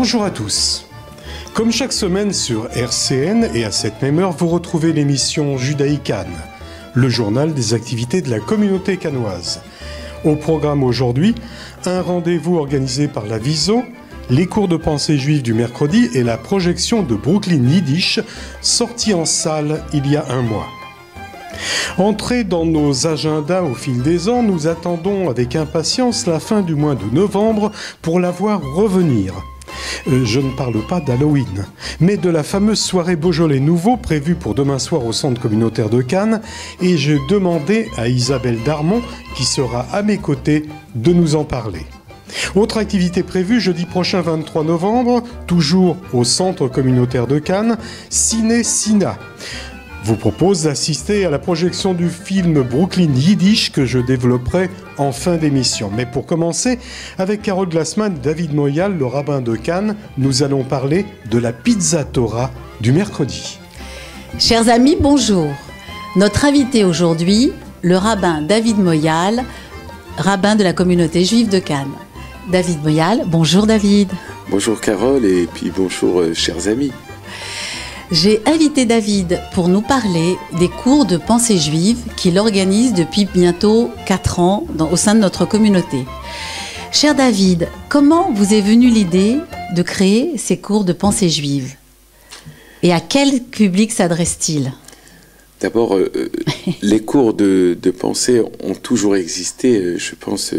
Bonjour à tous. Comme chaque semaine sur RCN et à cette même heure, vous retrouvez l'émission Judaï-Cannes, le journal des activités de la communauté cannoise. Au programme aujourd'hui, un rendez-vous organisé par la Viso, les cours de pensée juive du mercredi et la projection de Brooklyn Yiddish, sortie en salle il y a un mois. Entrée dans nos agendas au fil des ans, nous attendons avec impatience la fin du mois de novembre pour la voir revenir. Je ne parle pas d'Halloween, mais de la fameuse soirée Beaujolais Nouveau prévue pour demain soir au centre communautaire de Cannes, et j'ai demandé à Isabelle Darmon, qui sera à mes côtés, de nous en parler. Autre activité prévue jeudi prochain 23 novembre, toujours au centre communautaire de Cannes, Ciné Sina vous propose d'assister à la projection du film Brooklyn Yiddish que je développerai en fin d'émission. Mais pour commencer, avec Carole Glassman et David Moyal, le rabbin de Cannes, nous allons parler de la pizza Torah du mercredi. Chers amis, bonjour. Notre invité aujourd'hui, le rabbin David Moyal, rabbin de la communauté juive de Cannes. David Moyal, bonjour David. Bonjour Carole et puis bonjour chers amis. J'ai invité David pour nous parler des cours de pensée juive qu'il organise depuis bientôt 4 ans au sein de notre communauté. Cher David, comment vous est venue l'idée de créer ces cours de pensée juive? Et à quel public s'adresse-t-il? D'abord, les cours de pensée ont toujours existé, je pense,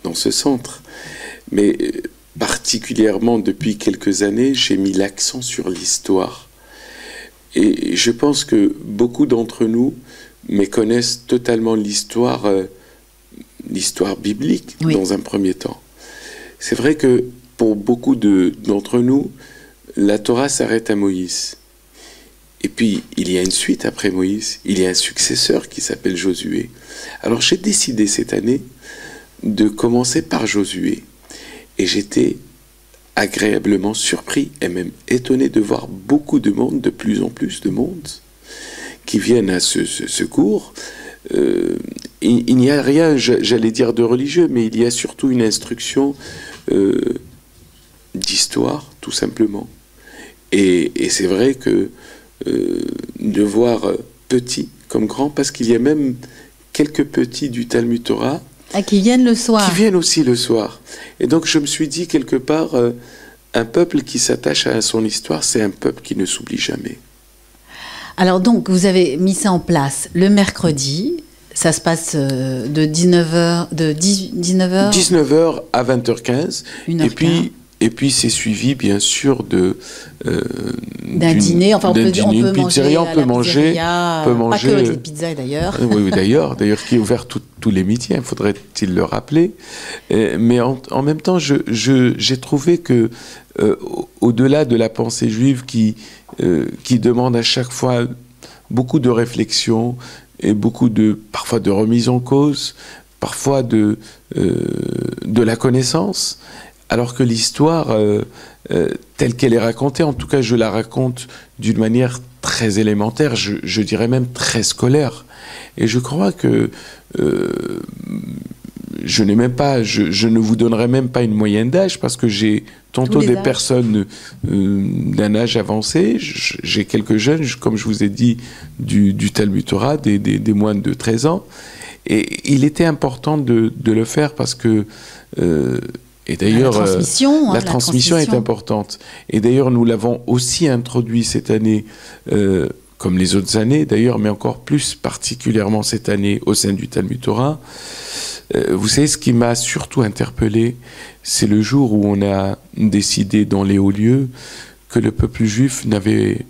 dans ce centre. Mais particulièrement depuis quelques années, j'ai mis l'accent sur l'histoire. Et je pense que beaucoup d'entre nous méconnaissent totalement l'histoire biblique, oui, dans un premier temps. C'est vrai que pour beaucoup d'entre nous, la Torah s'arrête à Moïse. Et puis, il y a une suite après Moïse. Il y a un successeur qui s'appelle Josué. Alors, j'ai décidé cette année de commencer par Josué. Et j'étais agréablement surpris et même étonné de voir beaucoup de monde, de plus en plus de monde, qui viennent à ce cours. Il n'y a rien, j'allais dire, de religieux, mais il y a surtout une instruction d'histoire, tout simplement. Et c'est vrai que de voir petits comme grands, parce qu'il y a même quelques petits du Talmud Torah qui viennent le soir. Qui viennent aussi le soir. Et donc je me suis dit quelque part, un peuple qui s'attache à son histoire, c'est un peuple qui ne s'oublie jamais. Alors donc vous avez mis ça en place le mercredi, ça se passe de 19h à 20h15. Et puis c'est suivi bien sûr d'un dîner. Enfin on peut manger on peut manger, pas que les pizzas d'ailleurs. Oui, d'ailleurs qui est ouvert tous les midis, faudrait-il le rappeler. Mais en même temps, j'ai trouvé que au-delà de la pensée juive qui demande à chaque fois beaucoup de réflexion et beaucoup parfois de remise en cause, parfois de la connaissance. Alors que l'histoire, telle qu'elle est racontée, en tout cas je la raconte d'une manière très élémentaire, je dirais même très scolaire. Et je crois que je ne vous donnerai même pas une moyenne d'âge, parce que j'ai tantôt des personnes d'un âge avancé, j'ai quelques jeunes, comme je vous ai dit, du Talmud Torah, des moins de 13 ans. Et il était important de le faire parce que... Et d'ailleurs, la transmission est importante. Et d'ailleurs, nous l'avons aussi introduit cette année, comme les autres années d'ailleurs, mais encore plus particulièrement cette année au sein du Talmud Torah. Vous savez, ce qui m'a surtout interpellé, c'est le jour où on a décidé dans les hauts lieux que le peuple juif n'avait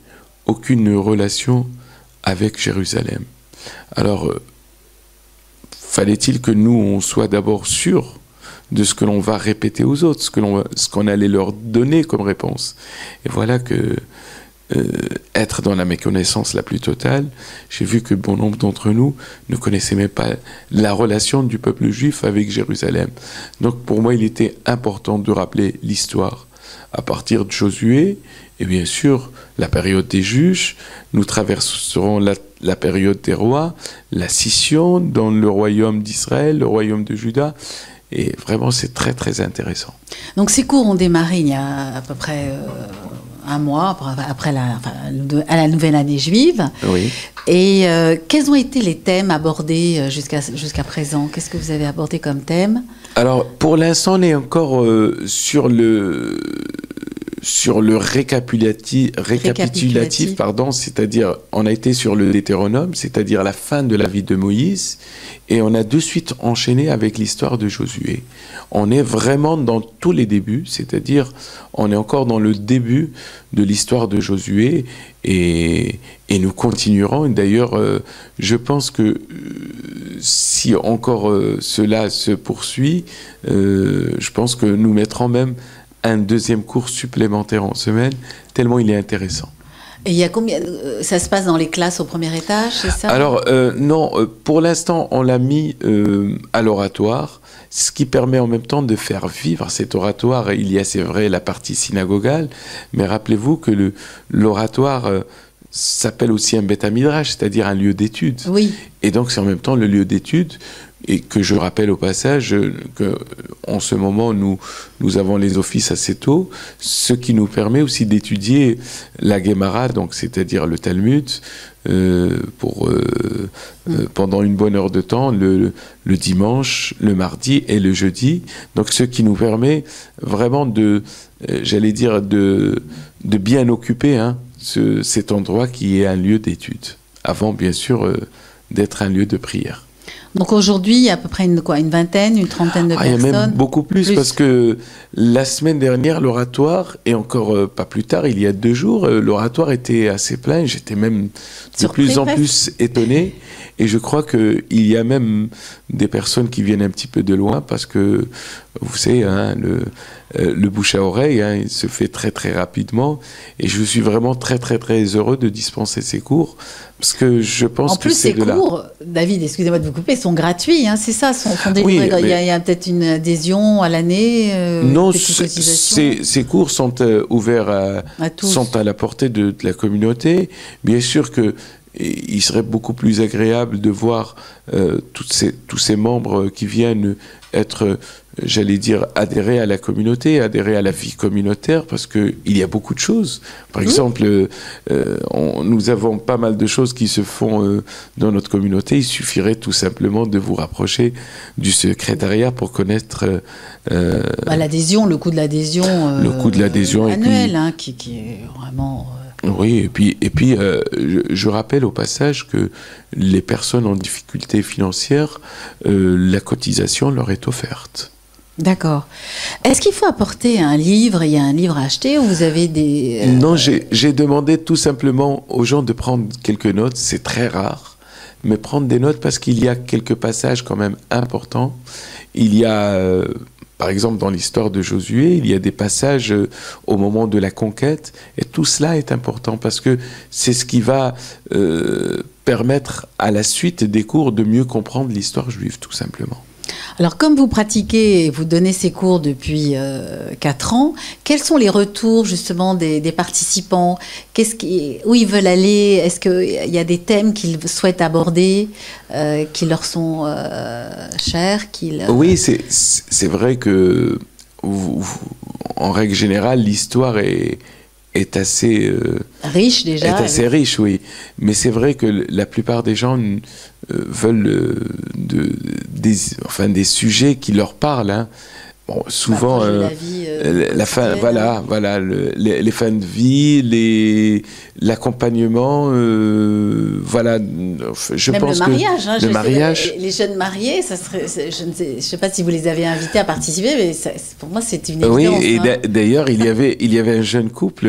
aucune relation avec Jérusalem. Alors, fallait-il que nous, on soit d'abord sûrs de ce que l'on va répéter aux autres, ce qu'on allait leur donner comme réponse. Et voilà que être dans la méconnaissance la plus totale, j'ai vu que bon nombre d'entre nous ne connaissaient même pas la relation du peuple juif avec Jérusalem. Donc pour moi, il était important de rappeler l'histoire à partir de Josué, et bien sûr la période des juges. Nous traverserons la période des rois, la scission dans le royaume d'Israël, le royaume de Juda. Et vraiment, c'est très, très intéressant. Donc ces cours ont démarré il y a à peu près un mois après à la nouvelle année juive. Oui. Et quels ont été les thèmes abordés jusqu'à présent? Qu'est-ce que vous avez abordé comme thème? Alors, pour l'instant, on est encore sur le récapitulatif, pardon, c'est-à-dire on a été sur le Deutéronome, c'est-à-dire la fin de la vie de Moïse, et on a de suite enchaîné avec l'histoire de Josué. On est vraiment dans tous les débuts, c'est-à-dire on est encore dans le début de l'histoire de Josué, et nous continuerons. Et d'ailleurs, je pense que si encore cela se poursuit, je pense que nous mettrons même un deuxième cours supplémentaire en semaine, tellement il est intéressant. Et il y a combien ça se passe dans les classes au premier étage, c'est ça? Alors, non, pour l'instant, on l'a mis à l'oratoire, ce qui permet en même temps de faire vivre cet oratoire. Il y a, c'est vrai, la partie synagogale, mais rappelez-vous que l'oratoire s'appelle aussi un Beth Midrash, c'est-à-dire un lieu d'étude. Oui. Et donc, c'est en même temps le lieu d'étude. Et que je rappelle au passage qu'en ce moment, nous avons les offices assez tôt, ce qui nous permet aussi d'étudier la Gemara, donc c'est-à-dire le Talmud, pendant une bonne heure de temps, le dimanche, le mardi et le jeudi. Donc ce qui nous permet vraiment de bien occuper cet endroit qui est un lieu d'étude, avant bien sûr d'être un lieu de prière. Donc aujourd'hui, il y a à peu près une vingtaine, une trentaine de personnes. Il y a même beaucoup plus, parce que la semaine dernière, l'oratoire, et encore pas plus tard, il y a 2 jours, l'oratoire était assez plein. J'étais même de plus en plus étonné. Et je crois qu'il y a même des personnes qui viennent un petit peu de loin, parce que, vous savez, le bouche à oreille, il se fait très très rapidement. Et je suis vraiment très très très heureux de dispenser ces cours, parce que je pense que c'est de là. En plus, ces cours, David, excusez-moi de vous couper, sont gratuits, c'est ça, sont délivrés. Oui, il y a peut-être une adhésion à l'année. Non, ces cours sont ouverts à tous. Sont à la portée de la communauté. Bien sûr que il serait beaucoup plus agréable de voir tous ces membres qui viennent être, j'allais dire, adhérer à la communauté, adhérer à la vie communautaire, parce qu'il y a beaucoup de choses. Par exemple, nous avons pas mal de choses qui se font dans notre communauté. Il suffirait tout simplement de vous rapprocher du secrétariat pour connaître l'adhésion, le coût de l'adhésion annuel, qui est vraiment... Oui, et puis je rappelle au passage que les personnes en difficulté financière, la cotisation leur est offerte. D'accord. Est-ce qu'il faut apporter un livre? Il y a un livre à acheter, ou vous avez des... Non, j'ai demandé tout simplement aux gens de prendre quelques notes. C'est très rare, mais prendre des notes, parce qu'il y a quelques passages quand même importants. Il y a... Par exemple, dans l'histoire de Josué, il y a des passages au moment de la conquête, et tout cela est important, parce que c'est ce qui va permettre à la suite des cours de mieux comprendre l'histoire juive, tout simplement. Alors, comme vous pratiquez et vous donnez ces cours depuis 4 ans, quels sont les retours justement des participants? Où ils veulent aller? Est-ce qu'il y a des thèmes qu'ils souhaitent aborder, qui leur sont chers? Oui, c'est vrai que, en règle générale, l'histoire est assez riche déjà. Est assez riche, oui. Mais c'est vrai que la plupart des gens veulent des sujets qui leur parlent. Bon, souvent, la fin, voilà, les fins de vie, l'accompagnement, voilà. Je Même pense le mariage, le mariage. Les jeunes mariés, ça serait, je ne sais pas si vous les avez invités à participer, mais pour moi, c'est une évidence. Oui, et d'ailleurs, il y avait un jeune couple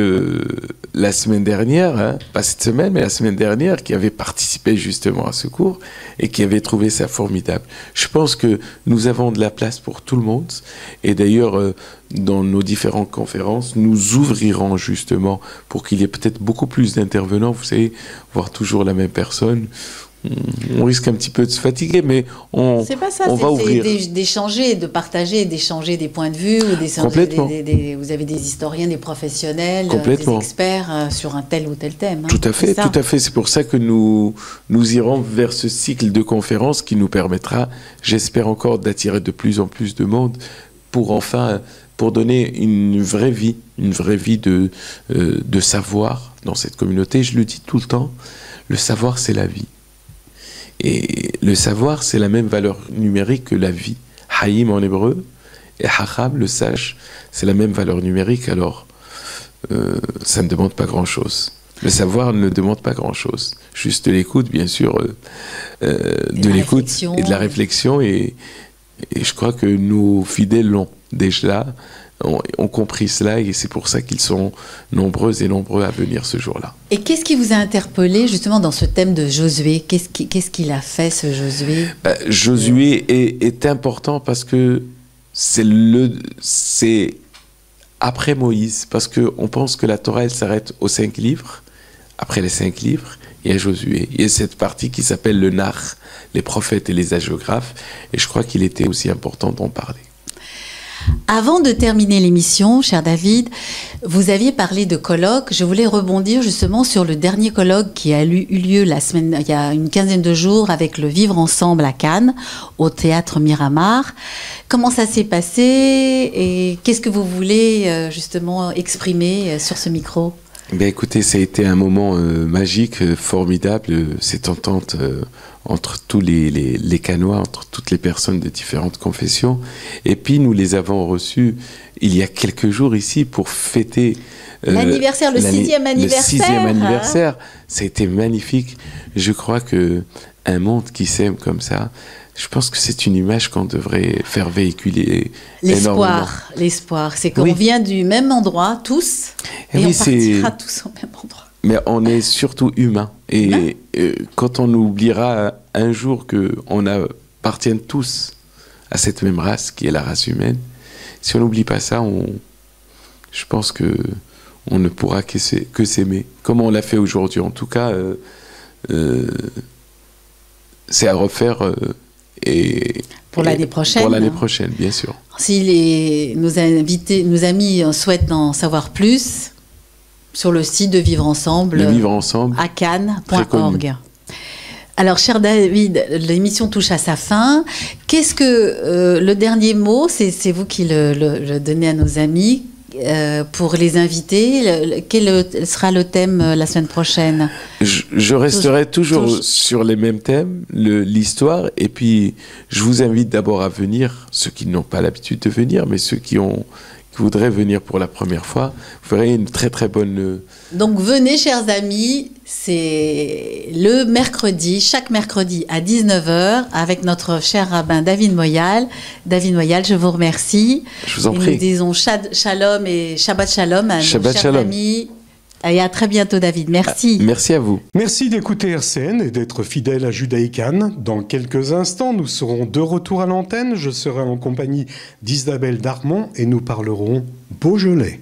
la semaine dernière, pas cette semaine, mais la semaine dernière, qui avait participé justement à ce cours et qui avait trouvé ça formidable. Je pense que nous avons de la place pour tout le monde. Et d'ailleurs, dans nos différentes conférences, nous ouvrirons justement pour qu'il y ait peut-être beaucoup plus d'intervenants. Vous savez, voir toujours la même personne, on risque un petit peu de se fatiguer, mais on va ouvrir. D'échanger, de partager, d'échanger des points de vue, ou Complètement. Vous avez des historiens, des professionnels, des experts sur un tel ou tel thème. Tout à fait, tout à fait. C'est pour ça que nous irons vers ce cycle de conférences qui nous permettra, j'espère encore, d'attirer de plus en plus de monde pour donner une vraie vie de savoir dans cette communauté. Je le dis tout le temps, le savoir, c'est la vie. Et le savoir, c'est la même valeur numérique que la vie. Hayim en hébreu, et Hacham, le sage, c'est la même valeur numérique. Alors, ça ne demande pas grand-chose. Le savoir ne demande pas grand-chose. Juste de l'écoute, bien sûr, de l'écoute et de la réflexion. Et je crois que nos fidèles l'ont déjà ont compris cela, et c'est pour ça qu'ils sont nombreux et nombreux à venir ce jour-là. Et qu'est-ce qui vous a interpellé justement dans ce thème de Josué? Qu'est-ce qu'il a fait, ce Josué? Josué est important parce que c'est après Moïse, parce qu'on pense que la Torah, elle s'arrête aux 5 livres. Après les 5 livres, il y a Josué. Il y a cette partie qui s'appelle le Nar, les prophètes et les hagiographes, et je crois qu'il était aussi important d'en parler. Avant de terminer l'émission, cher David, vous aviez parlé de colloques. Je voulais rebondir justement sur le dernier colloque qui a eu lieu il y a une quinzaine de jours avec le Vivre Ensemble à Cannes, au Théâtre Miramar. Comment ça s'est passé et qu'est-ce que vous voulez justement exprimer sur ce micro ? Écoutez, ça a été un moment magique, formidable, cette entente entre tous les Canois, entre toutes les personnes de différentes confessions. Et puis nous les avons reçus il y a quelques jours ici pour fêter l'anniversaire, le 6e anniversaire. Le 6e anniversaire, ça a été magnifique. Je crois qu'un monde qui s'aime comme ça, je pense que c'est une image qu'on devrait faire véhiculer énormément. L'espoir, c'est qu'on vient du même endroit, tous, et on partira tous au même endroit. Mais on est surtout humain. Et quand on oubliera un jour qu'on appartient tous à cette même race, qui est la race humaine, si on n'oublie pas ça, je pense qu'on ne pourra que s'aimer, comme on l'a fait aujourd'hui. En tout cas, c'est à refaire... Pour l'année prochaine. Pour l'année prochaine, bien sûr. Si nos amis souhaitent en savoir plus, sur le site de Vivre Ensemble, à cannes.org. Alors, cher David, l'émission touche à sa fin. Qu'est-ce que le dernier mot, c'est vous qui le donnez à nos amis pour les inviter. Quel sera le thème la semaine prochaine? Je resterai toujours sur les mêmes thèmes, l'histoire, et puis je vous invite d'abord à venir, ceux qui n'ont pas l'habitude de venir, mais ceux qui voudraient venir pour la première fois. Vous verrez une très très bonne... Donc venez, chers amis, c'est le mercredi, chaque mercredi à 19h, avec notre cher rabbin David Moyal. David Moyal, je vous remercie. Je vous en prie. Nous disons shalom et Shabbat Shalom à nos chers amis. Et à très bientôt, David. Merci. Merci à vous. Merci d'écouter RCN et d'être fidèle à Judaïcan. Dans quelques instants, nous serons de retour à l'antenne. Je serai en compagnie d'Isabelle Darmon et nous parlerons Beaujolais.